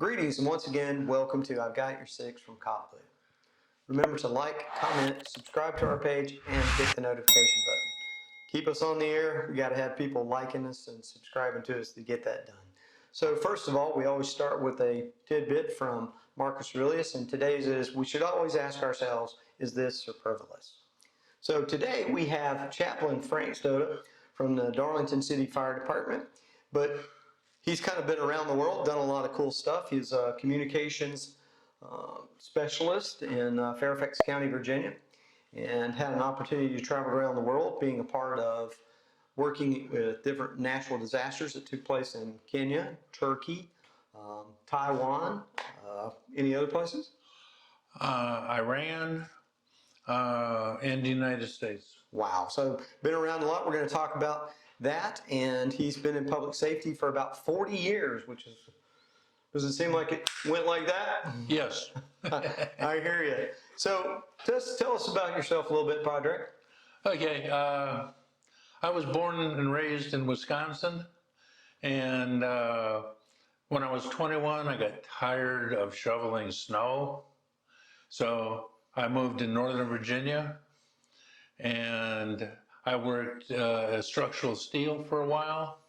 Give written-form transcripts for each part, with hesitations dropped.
Greetings, and once again, welcome to I've Got Your Six from CopBLue. Remember to like, comment, subscribe to our page, and hit the notification button. Keep us on the air. We got to have people liking us and subscribing to us to get that done. So first of all, we always start with a tidbit from Marcus Aurelius, and today's is, we should always ask ourselves, is this superfluous? So today we have Chaplin Frank Stoda from the Darlington City Fire Department, but he's kind of been around the world, done a lot of cool stuff. He's a communications specialist in Farifax County, Virginia, and had an opportunity to travel around the world, being a part of working with different natural disasters that took place in Kenya, Turkey, Taiwan, any other places? Iran, and the United States. Wow. So been around a lot. We're going to talk about that. And he's been in public safety for about 40 years, which is, does it seem like it went like that? Yes. I hear you. So just tell us about yourself a little bit, Padre. Okay. I was born and raised in Wisconsin. And when I was 21, I got tired of shoveling snow. So I moved to Northern Virginia, and I worked as structural steel for a while.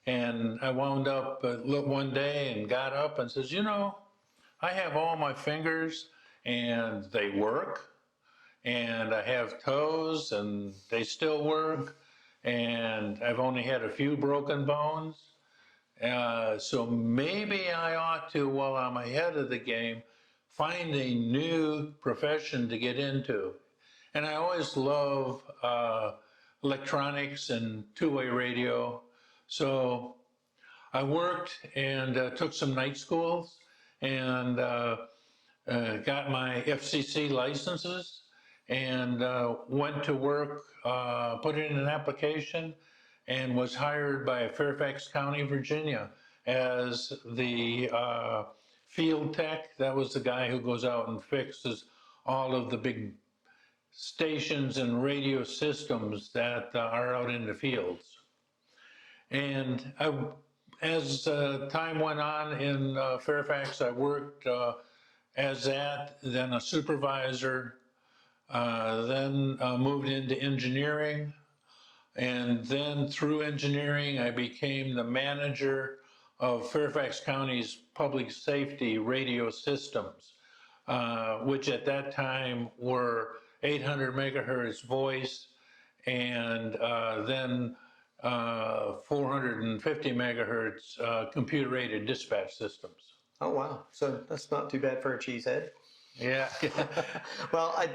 And I wound up one day and got up and says, you know, I have all my fingers and they work, and I have toes and they still work, and I've only had a few broken bones. So maybe I ought to, while I'm ahead of the game, find a new profession to get into. And I always love electronics and two-way radio. So I worked and took some night schools and got my FCC licenses and went to work, put in an application, and was hired by Fairfax County, Virginia as the field tech. That was the guy who goes out and fixes all of the big stations and radio systems that are out in the fields. And as time went on in Fairfax, I worked as that, then a supervisor, then moved into engineering. And then through engineering, I became the manager of Fairfax County's public safety radio systems, which at that time were 800 megahertz voice and then 450 megahertz computer-aided dispatch systems. Oh, wow. So that's not too bad for a cheesehead. Yeah. Well, I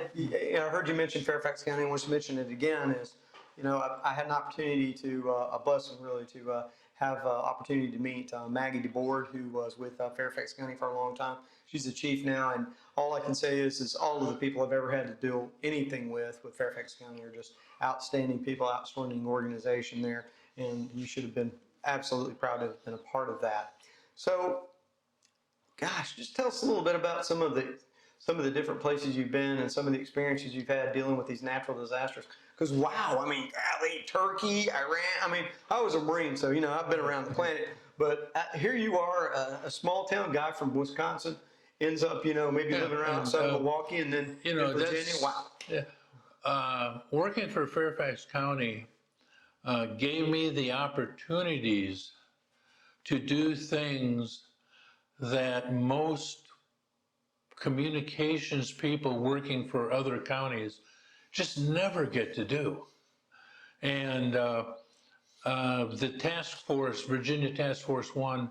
heard you mention Fairfax County. I want to mention it again is, you know, I had an opportunity to, a blessing really, to have an opportunity to meet Maggie DeBoard, who was with Fairfax County for a long time. She's the chief now, and all I can say is all of the people I've ever had to do anything with Fairfax County are just outstanding people, outstanding organization there, and you should have been absolutely proud to have been a part of that. So, gosh, just tell us a little bit about some of the different places you've been and some of the experiences you've had dealing with these natural disasters. Because, wow, I mean, golly, Turkey, Iran, I mean, I was a Marine, so, you know, I've been around the planet. But here you are, a small town guy from Wisconsin, ends up, you know, maybe living around outside of Milwaukee and then in Virginia. Wow. Yeah. Working for Fairfax County gave me the opportunities to do things that most communications people working for other counties just never get to do. And the task force, Virginia Task Force 1,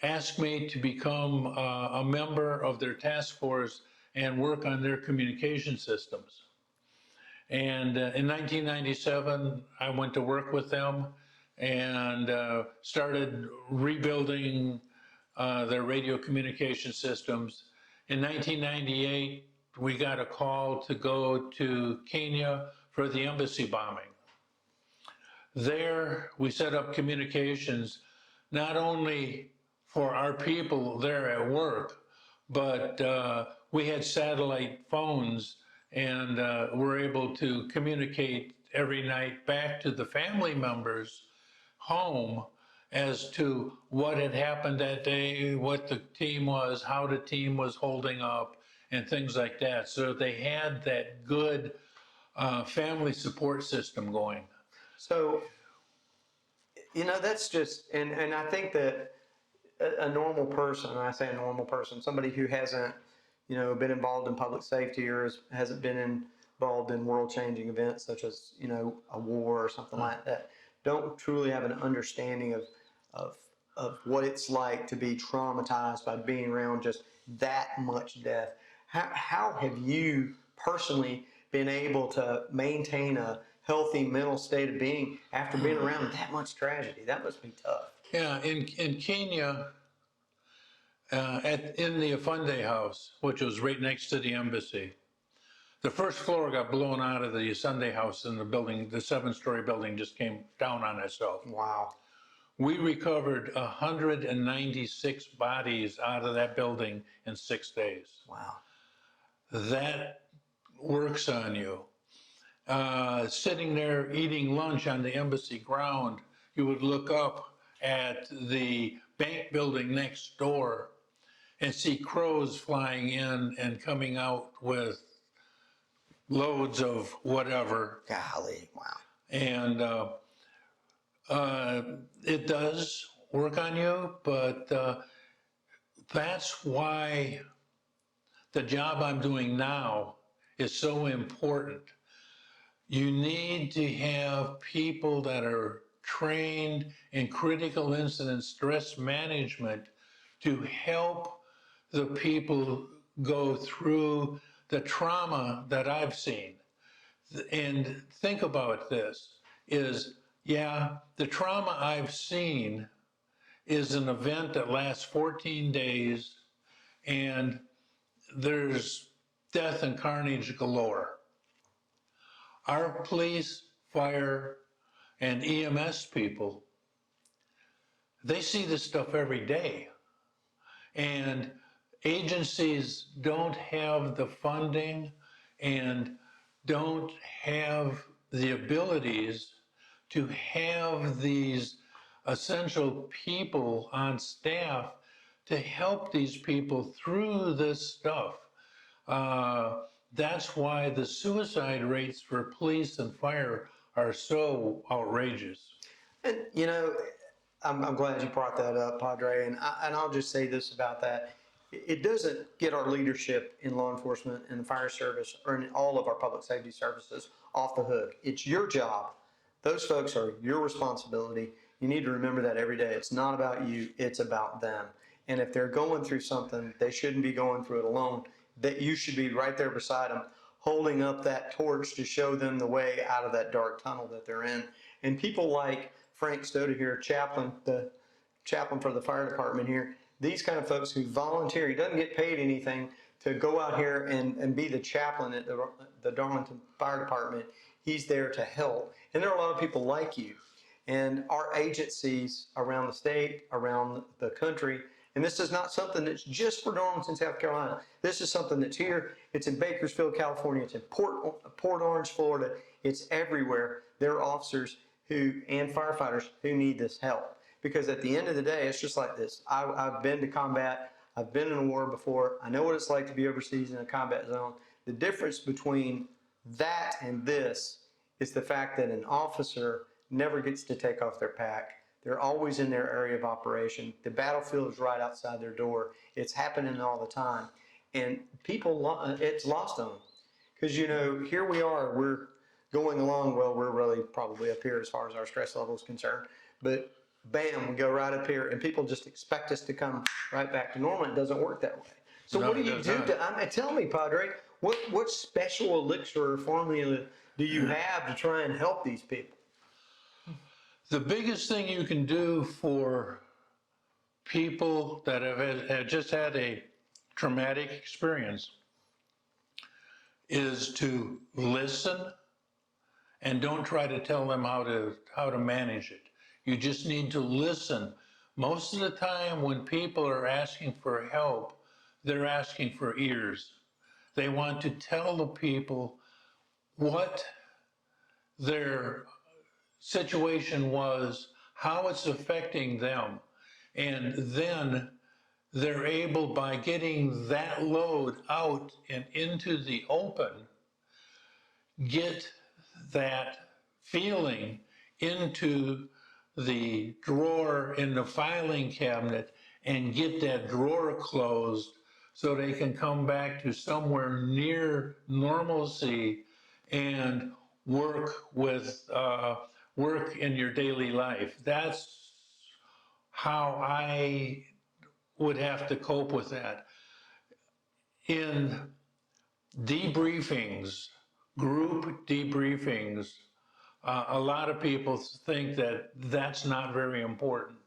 asked me to become a member of their task force and work on their communication systems. And in 1997, I went to work with them and started rebuilding their radio communication systems. In 1998, we got a call to go to Kenya for the embassy bombing. There, we set up communications, not only for our people there at work, but we had satellite phones and were able to communicate every night back to the family members home as to what had happened that day, what the team was, how the team was holding up, and things like that. So they had that good family support system going. So, that's just, and I think that a normal person, and I say a normal person, somebody who hasn't, been involved in public safety or hasn't been involved in world-changing events such as, a war or something like that, don't truly have an understanding of of what it's like to be traumatized by being around just that much death. How have you personally been able to maintain a healthy mental state of being after being around that much tragedy? That must be tough. Yeah, in Kenya, in the Afunde house, which was right next to the embassy, the first floor got blown out of the Sunday house, and the building, the 7-story building, just came down on itself. Wow. We recovered 196 bodies out of that building in 6 days. Wow. That works on you. Sitting there eating lunch on the embassy ground, you would look up at the bank building next door and see crows flying in and coming out with loads of whatever. Golly, wow. And it does work on you, but that's why the job I'm doing now is so important. You need to have people that are trained in critical incident stress management to help the people go through the trauma that I've seen. And think about this is, yeah, the trauma I've seen is an event that lasts 14 days and there's death and carnage galore. Our police, fire, and EMS people, they see this stuff every day. And agencies don't have the funding and don't have the abilities to have these essential people on staff to help these people through this stuff. That's why the suicide rates for police and fire are so outrageous. And I'm glad you brought that up, Padre. And I'll just say this about that: it doesn't get our leadership in law enforcement and the fire service or in all of our public safety services off the hook. It's your job. Those folks are your responsibility. You need to remember that every day. It's not about you; it's about them. And if they're going through something, they shouldn't be going through it alone. That you should be right there beside them, holding up that torch to show them the way out of that dark tunnel that they're in. And people like Frank Stoda here, Chaplin, the chaplain for the fire department here, these kind of folks who volunteer, he doesn't get paid anything to go out here and be the chaplain at the Darlington Fire Department. He's there to help. And there are a lot of people like you. And our agencies around the state, around the country, and this is not something that's just for Darlington, South Carolina. This is something that's here. It's in Bakersfield, California. It's in Port Orange, Florida. It's everywhere. There are officers and firefighters who need this help. Because at the end of the day, it's just like this. I've been to combat. I've been in a war before. I know what it's like to be overseas in a combat zone. The difference between that and this is the fact that an officer never gets to take off their pack. They're always in their area of operation. The battlefield is right outside their door. It's happening all the time. And people, it's lost on them. Because, here we are, we're going along, well, we're really probably up here as far as our stress level is concerned. But bam, we go right up here, and people just expect us to come right back to normal. It doesn't work that way. So No, what do it you does do not. tell me, Padre, what special elixir or formula do you have to try and help these people? The biggest thing you can do for people that have just had a traumatic experience is to listen and don't try to tell them how to manage it. You just need to listen. Most of the time when people are asking for help, they're asking for ears. They want to tell the people what their situation was, how it's affecting them. And then they're able, by getting that load out and into the open, get that feeling into the drawer in the filing cabinet and get that drawer closed so they can come back to somewhere near normalcy and work in your daily life. That's how I would have to cope with that. In debriefings, group debriefings, a lot of people think that that's not very important.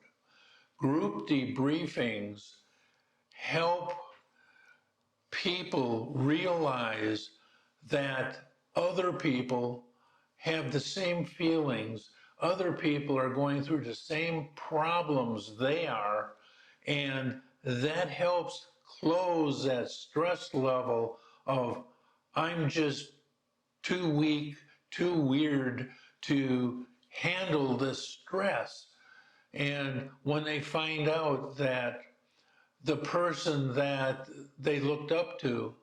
Group debriefings help people realize that other people have the same feelings, other people are going through the same problems they are, and that helps close that stress level of, I'm just too weak, too weird to handle this stress. And when they find out that the person that they looked up to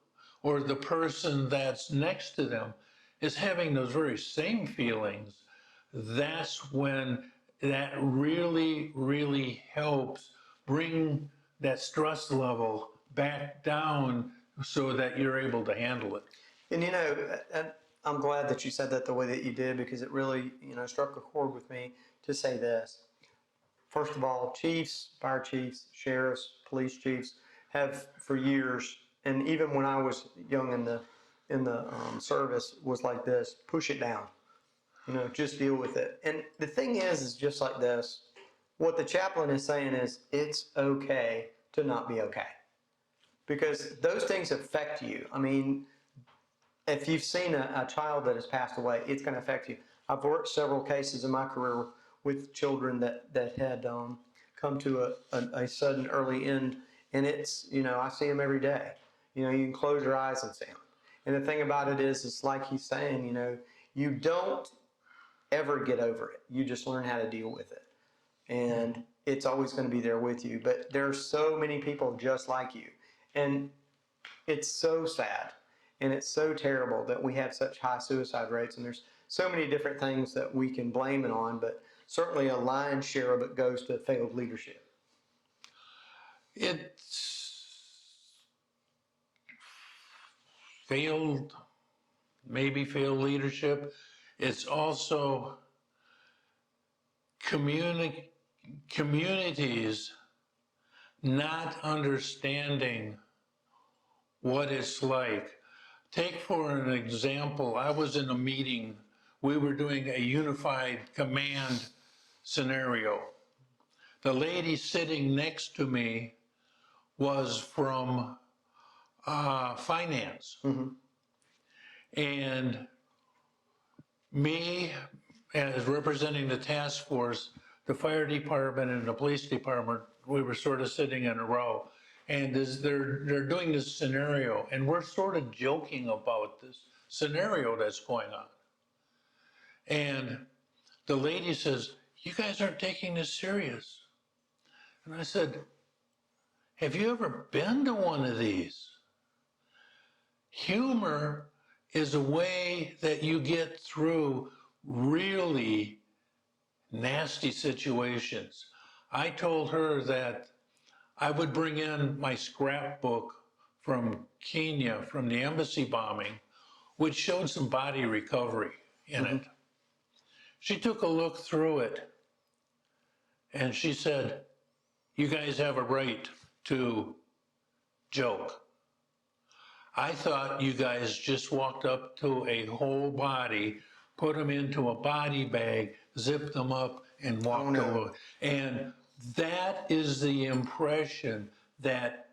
or the person that's next to them is having those very same feelings, that's when that really, really helps bring that stress level back down so that you're able to handle it. And I'm glad that you said that the way that you did, because it really, struck a chord with me to say this. First of all, chiefs, fire chiefs, sheriffs, police chiefs have for years, and even when I was young in the service, was like this: push it down, just deal with it. And the thing is just like this. What the chaplain is saying is it's okay to not be okay, because those things affect you. I mean, if you've seen a child that has passed away, it's going to affect you. I've worked several cases in my career with children that had come to a sudden early end, and it's, I see them every day. You can close your eyes and see them. And the thing about it is, it's like he's saying, you don't ever get over it. You just learn how to deal with it. And it's always going to be there with you. But there are so many people just like you. And it's so sad. And it's so terrible that we have such high suicide rates. And there's so many different things that we can blame it on. But certainly a lion's share of it goes to failed leadership. It's maybe failed leadership. It's also communities not understanding what it's like. Take for an example, I was in a meeting, we were doing a unified command scenario. The lady sitting next to me was from finance. Mm-hmm. And me, as representing the task force, the fire department and the police department, we were sort of sitting in a row. And they're doing this scenario, and we're sort of joking about this scenario that's going on. And the lady says, "You guys aren't taking this serious." And I said, "Have you ever been to one of these?" Humor is a way that you get through really nasty situations. I told her that I would bring in my scrapbook from Kenya, from the embassy bombing, which showed some body recovery in it. She took a look through it and she said, "You guys have a right to joke. I thought you guys just walked up to a whole body, put them into a body bag, zipped them up, and walked away." And that is the impression that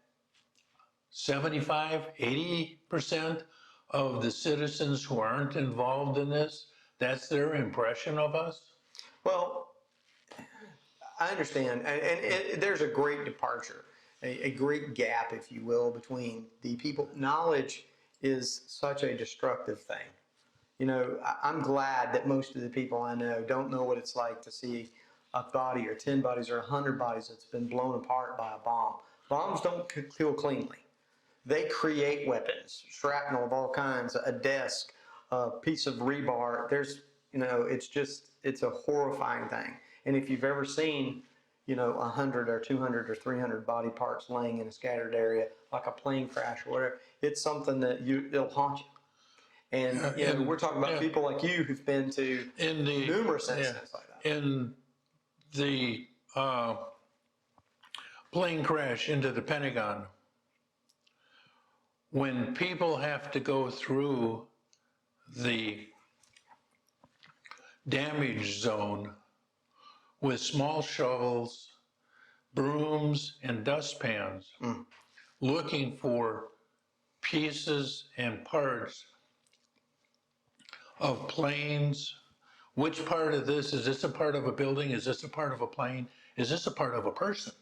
75, 80% of the citizens who aren't involved in this, that's their impression of us. Well, I understand. And there's a great departure, a great gap, if you will, between the people. Knowledge is such a destructive thing. I'm glad that most of the people I know don't know what it's like to see a body or 10 bodies or 100 bodies that's been blown apart by a bomb. Bombs don't kill cleanly. They create weapons, shrapnel of all kinds, a desk, a piece of rebar. There's, it's a horrifying thing. And if you've ever seen, 100 or 200 or 300 body parts laying in a scattered area, like a plane crash or whatever, it's something that it'll haunt you. And we're talking about people like you who've been to numerous incidents like that. In the plane crash into the Pentagon, when people have to go through the damage zone with small shovels, brooms, and dustpans, looking for pieces and parts of planes. Which part of this, is this a part of a building? Is this a part of a plane? Is this a part of a person?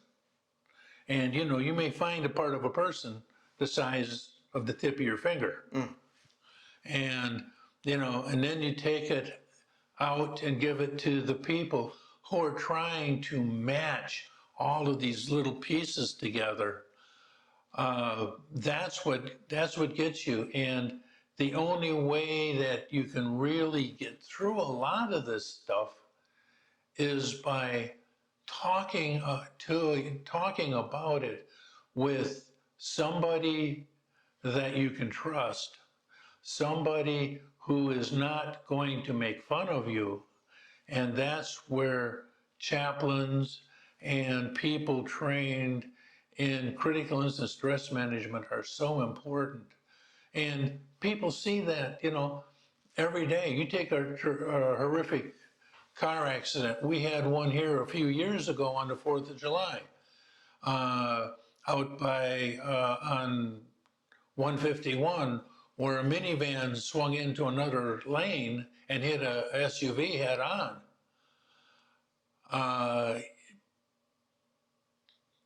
And you may find a part of a person the size of the tip of your finger. And, and then you take it out and give it to the people who are trying to match all of these little pieces together. That's what gets you. And the only way that you can really get through a lot of this stuff is by talking about it with somebody that you can trust, somebody who is not going to make fun of you. And that's where chaplains and people trained in critical incident stress management are so important. And people see that, every day. You take a horrific car accident. We had one here a few years ago on the 4th of July, out by, on 151, where a minivan swung into another lane and hit a SUV head on.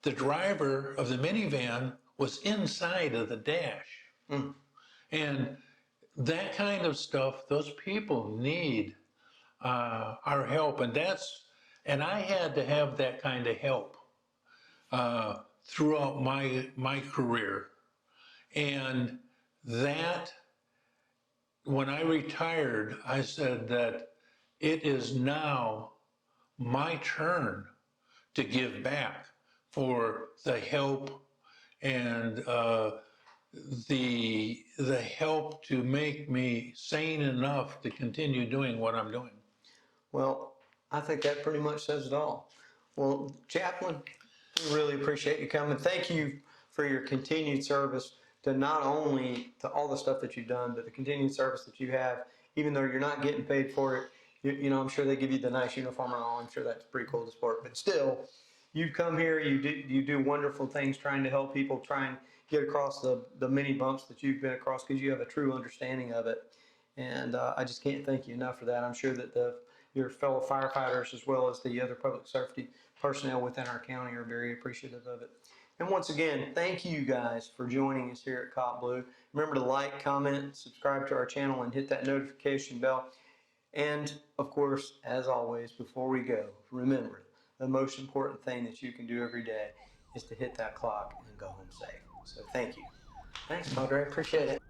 The driver of the minivan was inside of the dash. And that kind of stuff, those people need our help. And I had to have that kind of help throughout my career. And that, when I retired, I said that it is now my turn to give back for the help and the help to make me sane enough to continue doing what I'm doing. Well, I think that pretty much says it all. Well, Chaplain, we really appreciate you coming. Thank you for your continued service to not only to all the stuff that you've done, but the continued service that you have, even though you're not getting paid for it. I'm sure they give you the nice uniform and all. I'm sure that's pretty cool to sport. But still, you come here, you do wonderful things trying to help people, try and get across the many bumps that you've been across because you have a true understanding of it. And I just can't thank you enough for that. I'm sure that your fellow firefighters, as well as the other public safety personnel within our county, are very appreciative of it. And once again, thank you guys for joining us here at CopBLue. Remember to like, comment, subscribe to our channel, and hit that notification bell. And of course, as always, before we go, remember, the most important thing that you can do every day is to hit that clock and go home safe. So thank you. Thanks, Padre. Appreciate it.